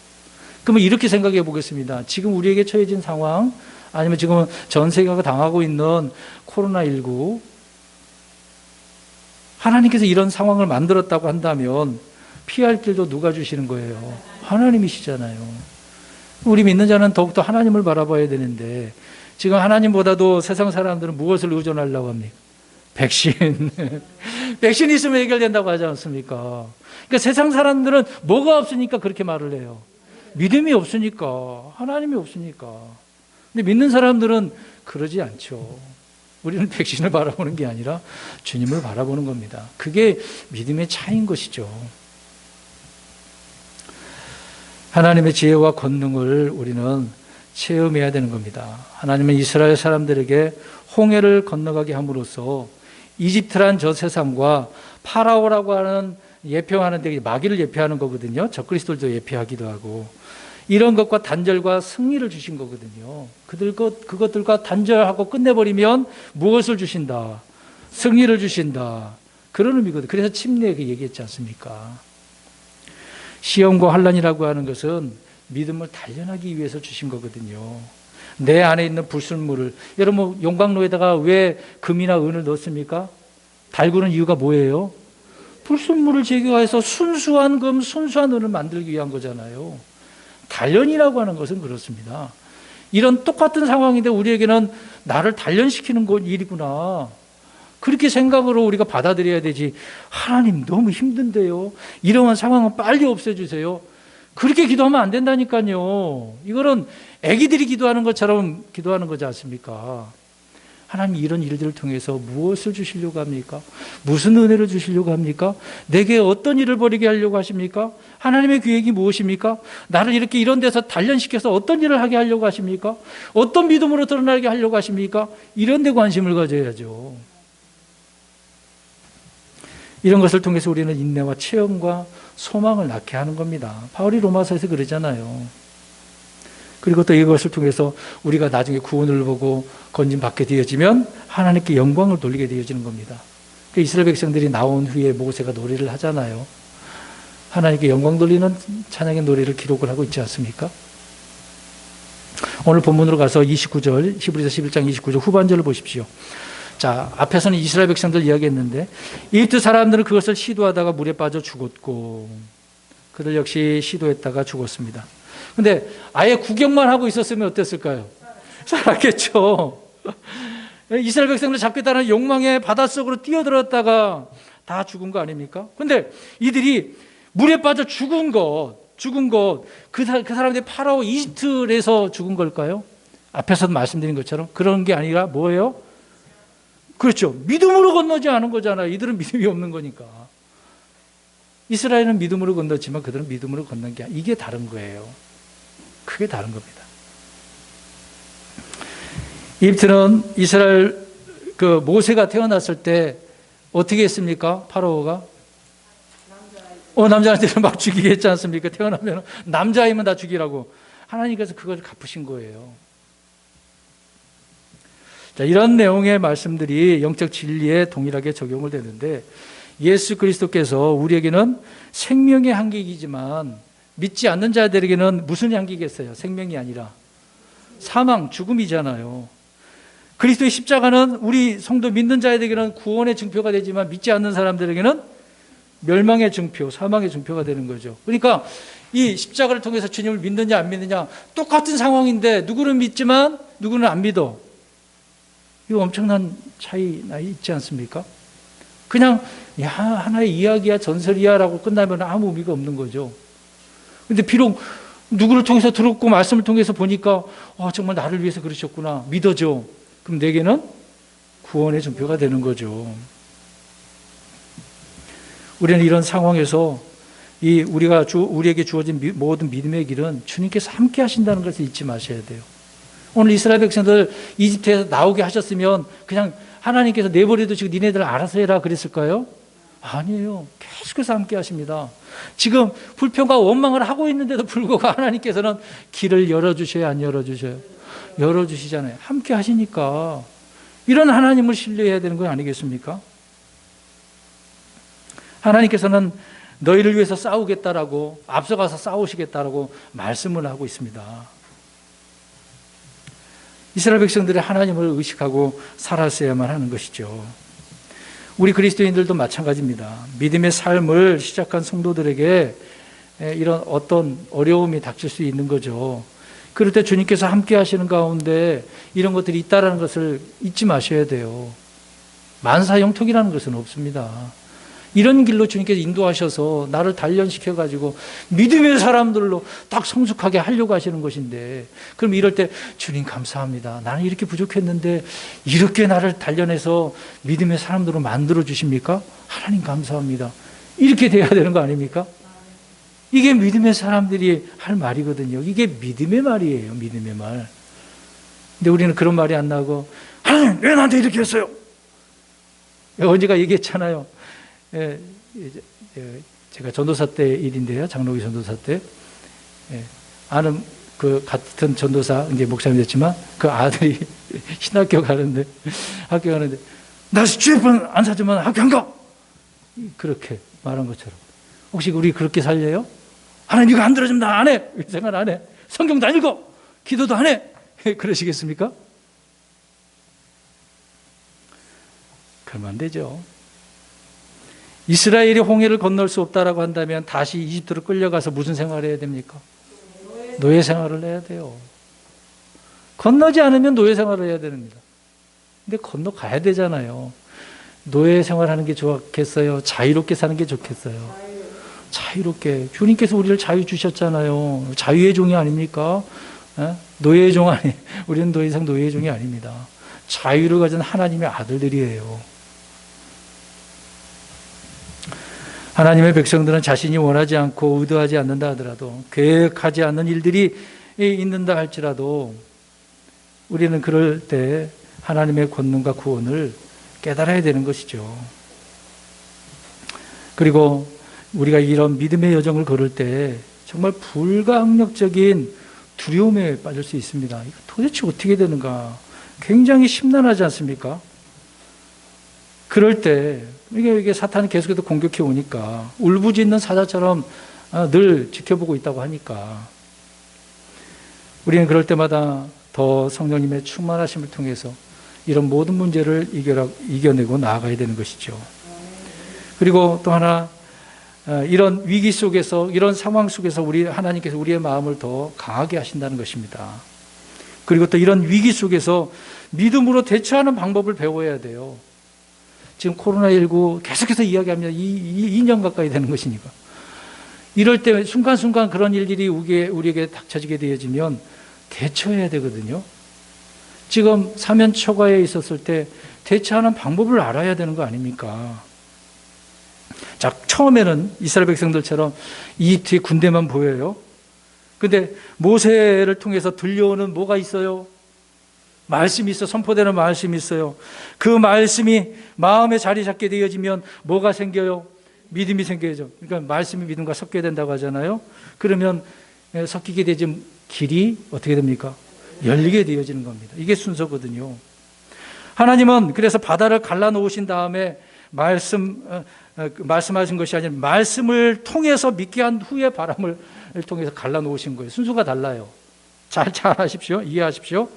그러면 이렇게 생각해 보겠습니다. 지금 우리에게 처해진 상황, 아니면 지금 전 세계가 당하고 있는 코로나19, 하나님께서 이런 상황을 만들었다고 한다면 피할 길도 누가 주시는 거예요? 하나님이시잖아요. 우리 믿는 자는 더욱더 하나님을 바라봐야 되는데 지금 하나님보다도 세상 사람들은 무엇을 의존하려고 합니까? 백신. 백신이 있으면 해결된다고 하지 않습니까? 그러니까 세상 사람들은 뭐가 없으니까 그렇게 말을 해요. 믿음이 없으니까, 하나님이 없으니까. 근데 믿는 사람들은 그러지 않죠. 우리는 백신을 바라보는 게 아니라 주님을 바라보는 겁니다. 그게 믿음의 차이인 것이죠. 하나님의 지혜와 권능을 우리는 체험해야 되는 겁니다. 하나님은 이스라엘 사람들에게 홍해를 건너가게 함으로써 이집트란 저 세상과 파라오라고 하는 예표하는 데 마귀를 예표하는 거거든요. 적그리스도도 예표하기도 하고 이런 것과 단절과 승리를 주신 거거든요. 그것들과 단절하고 끝내버리면 무엇을 주신다? 승리를 주신다. 그런 의미거든요. 그래서 침례에게 얘기했지 않습니까? 시험과 환난이라고 하는 것은 믿음을 단련하기 위해서 주신 거거든요. 내 안에 있는 불순물을, 여러분 용광로에다가 왜 금이나 은을 넣습니까? 달구는 이유가 뭐예요? 불순물을 제거해서 순수한 금, 순수한 은을 만들기 위한 거잖아요. 단련이라고 하는 것은 그렇습니다. 이런 똑같은 상황인데 우리에게는 나를 단련시키는 일이구나. 그렇게 생각으로 우리가 받아들여야 되지. 하나님 너무 힘든데요. 이러한 상황은 빨리 없애주세요. 그렇게 기도하면 안 된다니까요. 이거는 애기들이 기도하는 것처럼 기도하는 거지 않습니까? 하나님 이런 일들을 통해서 무엇을 주시려고 합니까? 무슨 은혜를 주시려고 합니까? 내게 어떤 일을 벌이게 하려고 하십니까? 하나님의 계획이 무엇입니까? 나를 이렇게 이런 데서 단련시켜서 어떤 일을 하게 하려고 하십니까? 어떤 믿음으로 드러나게 하려고 하십니까? 이런 데 관심을 가져야죠. 이런 것을 통해서 우리는 인내와 체험과 소망을 낳게 하는 겁니다. 바울이 로마서에서 그러잖아요. 그리고 또 이것을 통해서 우리가 나중에 구원을 보고 건진받게 되어지면 하나님께 영광을 돌리게 되어지는 겁니다. 그 이스라엘 백성들이 나온 후에 모세가 노래를 하잖아요. 하나님께 영광 돌리는 찬양의 노래를 기록을 하고 있지 않습니까? 오늘 본문으로 가서 29절, 히브리서 11장 29절 후반절을 보십시오. 자, 앞에서는 이스라엘 백성들 이야기했는데 이집트 사람들은 그것을 시도하다가 물에 빠져 죽었고 그들 역시 시도했다가 죽었습니다. 근데 아예 구경만 하고 있었으면 어땠을까요? 살았겠죠. 이스라엘 백성들 잡겠다는 욕망에 바닷속으로 뛰어들었다가 다 죽은 거 아닙니까? 근데 이들이 물에 빠져 죽은 것, 그 사람들이 파라오 이집트에서 죽은 걸까요? 앞에서도 말씀드린 것처럼 그런 게 아니라 뭐예요? 그렇죠. 믿음으로 건너지 않은 거잖아요. 이들은 믿음이 없는 거니까. 이스라엘은 믿음으로 건넜지만 그들은 믿음으로 건넌 게 이게 다른 거예요. 그게 다른 겁니다. 이집트는 이스라엘 모세가 태어났을 때 어떻게 했습니까? 파라오가 남자한테는 막 죽이게 했지 않습니까? 태어나면 남자이면 다 죽이라고. 하나님께서 그걸 갚으신 거예요. 자, 이런 내용의 말씀들이 영적 진리에 동일하게 적용을 되는데 예수 그리스도께서 우리에게는 생명의 한계이지만 믿지 않는 자들에게는 무슨 한계겠어요? 생명이 아니라 사망, 죽음이잖아요. 그리스도의 십자가는 우리 성도 믿는 자들에게는 구원의 증표가 되지만 믿지 않는 사람들에게는 멸망의 증표, 사망의 증표가 되는 거죠. 그러니까 이 십자가를 통해서 주님을 믿느냐 안 믿느냐 똑같은 상황인데 누구는 믿지만 누구는 안 믿어. 이거 엄청난 차이 있지 않습니까? 그냥 하나의 이야기야 전설이야 라고 끝나면 아무 의미가 없는 거죠. 근데 비록 누구를 통해서 들었고 말씀을 통해서 보니까 정말 나를 위해서 그러셨구나 믿어져. 그럼 내게는 구원의 증표가 되는 거죠. 우리는 이런 상황에서 우리에게 주어진 모든 믿음의 길은 주님께서 함께 하신다는 것을 잊지 마셔야 돼요. 오늘 이스라엘 백성들 이집트에서 나오게 하셨으면 그냥 하나님께서 내버려도 지금 니네들 알아서 해라 그랬을까요? 아니에요. 계속해서 함께 하십니다. 지금 불평과 원망을 하고 있는데도 불구하고 하나님께서는 길을 열어주셔요, 안 열어주셔요? 열어주시잖아요. 함께 하시니까 이런 하나님을 신뢰해야 되는 거 아니겠습니까? 하나님께서는 너희를 위해서 싸우겠다라고 앞서가서 싸우시겠다라고 말씀을 하고 있습니다. 이스라엘 백성들이 하나님을 의식하고 살았어야만 하는 것이죠. 우리 그리스도인들도 마찬가지입니다. 믿음의 삶을 시작한 성도들에게 이런 어떤 어려움이 닥칠 수 있는 거죠. 그럴 때 주님께서 함께 하시는 가운데 이런 것들이 있다는 것을 잊지 마셔야 돼요. 만사형통이라는 것은 없습니다. 이런 길로 주님께서 인도하셔서 나를 단련시켜가지고 믿음의 사람들로 딱 성숙하게 하려고 하시는 것인데, 그럼 이럴 때 주님 감사합니다. 나는 이렇게 부족했는데 이렇게 나를 단련해서 믿음의 사람들로 만들어 주십니까? 하나님 감사합니다. 이렇게 돼야 되는 거 아닙니까? 이게 믿음의 사람들이 할 말이거든요. 이게 믿음의 말이에요. 믿음의 말. 근데 우리는 그런 말이 안 나고 하나님 왜 나한테 이렇게 했어요? 언제가 얘기했잖아요. 제가 전도사 때 일인데요. 장로교 전도사 때 아는 그 같은 전도사 이제 목사님 됐지만 그 아들이 신학교 가는데 나 주일번 안 사주면 학교 안 가. 그렇게 말한 것처럼 혹시 우리 그렇게 살려요? 하나님 이거 안 들어주면 나 안 해. 생각 안 해. 성경도 안 읽어. 기도도 안 해. 그러시겠습니까? 그러면 안 되죠. 이스라엘이 홍해를 건널 수 없다라고 한다면 다시 이집트로 끌려가서 무슨 생활을 해야 됩니까? 노예 생활을 해야 돼요. 건너지 않으면 노예 생활을 해야 됩니다. 근데 건너가야 되잖아요. 노예 생활하는 게 좋겠어요? 자유롭게 사는 게 좋겠어요? 자유롭게. 주님께서 우리를 자유 주셨잖아요. 자유의 종이 아닙니까? 노예의 종 아니. 우리는 더 이상 노예의 종이 아닙니다. 자유를 가진 하나님의 아들들이에요. 하나님의 백성들은 자신이 원하지 않고 의도하지 않는다 하더라도, 계획하지 않는 일들이 있는다 할지라도 우리는 그럴 때 하나님의 권능과 구원을 깨달아야 되는 것이죠. 그리고 우리가 이런 믿음의 여정을 걸을 때 정말 불가항력적인 두려움에 빠질 수 있습니다. 이거 도대체 어떻게 되는가? 굉장히 심란하지 않습니까? 그럴 때 이게 사탄이 계속해서 공격해 오니까 울부짖는 사자처럼 늘 지켜보고 있다고 하니까 우리는 그럴 때마다 더 성령님의 충만하심을 통해서 이런 모든 문제를 이겨내고 나아가야 되는 것이죠. 그리고 또 하나, 이런 위기 속에서, 이런 상황 속에서 하나님께서 우리의 마음을 더 강하게 하신다는 것입니다. 그리고 또 이런 위기 속에서 믿음으로 대처하는 방법을 배워야 돼요. 지금 코로나19 계속해서 이야기합니다. 2년 가까이 되는 것이니까. 이럴 때 순간순간 그런 일들이 우리에게 닥쳐지게 되어지면 대처해야 되거든요. 지금 사면 초과에 있었을 때 대처하는 방법을 알아야 되는 거 아닙니까? 자, 처음에는 이스라엘 백성들처럼 이 뒤에 군대만 보여요. 근데 모세를 통해서 들려오는 뭐가 있어요? 말씀이 있어. 선포되는 말씀이 있어요. 그 말씀이 마음에 자리 잡게 되어지면 뭐가 생겨요? 믿음이 생겨야죠. 그러니까 말씀이 믿음과 섞여야 된다고 하잖아요. 그러면 섞이게 되지 길이 어떻게 됩니까? 열리게 되어지는 겁니다. 이게 순서거든요. 하나님은 그래서 바다를 갈라놓으신 다음에 말씀하신 것이 아니라 말씀을 통해서 믿게 한 후에 바람을 통해서 갈라놓으신 거예요. 순서가 달라요. 잘 하십시오. 이해하십시오.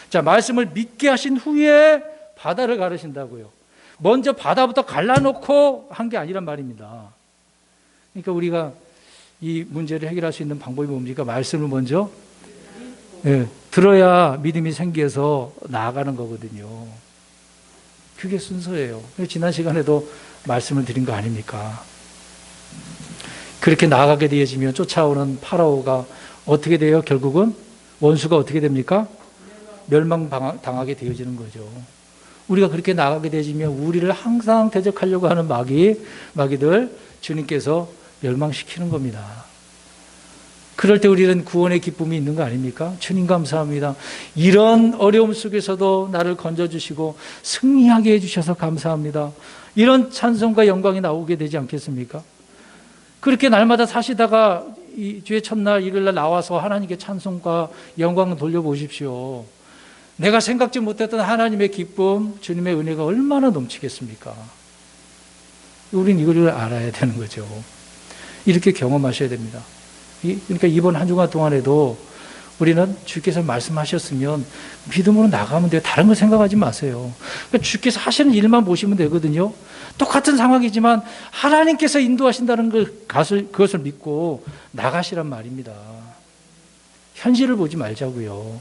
자, 말씀을 믿게 하신 후에 바다를 가르신다고요. 먼저 바다부터 갈라놓고 한 게 아니란 말입니다. 그러니까 우리가 이 문제를 해결할 수 있는 방법이 뭡니까? 말씀을 먼저 들어야 믿음이 생겨서 나아가는 거거든요. 그게 순서예요. 지난 시간에도 말씀을 드린 거 아닙니까? 그렇게 나아가게 되어지면 쫓아오는 파라오가 어떻게 돼요? 결국은 원수가 어떻게 됩니까? 멸망당하게 되어지는 거죠. 우리가 그렇게 나가게 되어지면 우리를 항상 대적하려고 하는 마귀들 주님께서 멸망시키는 겁니다. 그럴 때 우리는 구원의 기쁨이 있는 거 아닙니까? 주님 감사합니다. 이런 어려움 속에서도 나를 건져주시고 승리하게 해주셔서 감사합니다. 이런 찬송과 영광이 나오게 되지 않겠습니까? 그렇게 날마다 사시다가 이 주의 첫날 일요일날 나와서 하나님께 찬송과 영광을 돌려보십시오. 내가 생각지 못했던 하나님의 기쁨, 주님의 은혜가 얼마나 넘치겠습니까? 우린 이걸 알아야 되는 거죠. 이렇게 경험하셔야 됩니다. 그러니까 이번 한 주간 동안에도 우리는 주께서 말씀하셨으면 믿음으로 나가면 돼요. 다른 거 생각하지 마세요. 그러니까 주께서 하시는 일만 보시면 되거든요. 똑같은 상황이지만 하나님께서 인도하신다는 그것을 믿고 나가시란 말입니다. 현실을 보지 말자고요.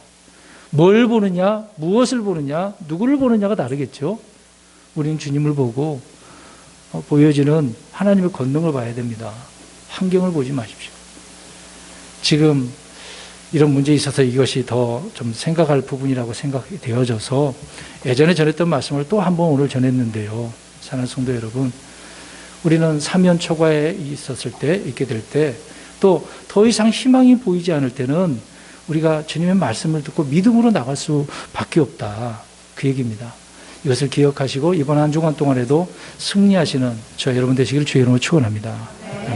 뭘 보느냐, 무엇을 보느냐, 누구를 보느냐가 다르겠죠. 우리는 주님을 보고 보여지는 하나님의 권능을 봐야 됩니다. 환경을 보지 마십시오. 지금 이런 문제에 있어서 이것이 더 좀 생각할 부분이라고 생각이 되어져서 예전에 전했던 말씀을 또 한 번 오늘 전했는데요. 사랑하는 성도 여러분, 우리는 사면 초과에 있게 될 때 또 더 이상 희망이 보이지 않을 때는 우리가 주님의 말씀을 듣고 믿음으로 나갈 수밖에 없다. 그 얘기입니다. 이것을 기억하시고 이번 한 주간 동안에도 승리하시는 저 여러분 되시기를 주의 이름으로 축원합니다.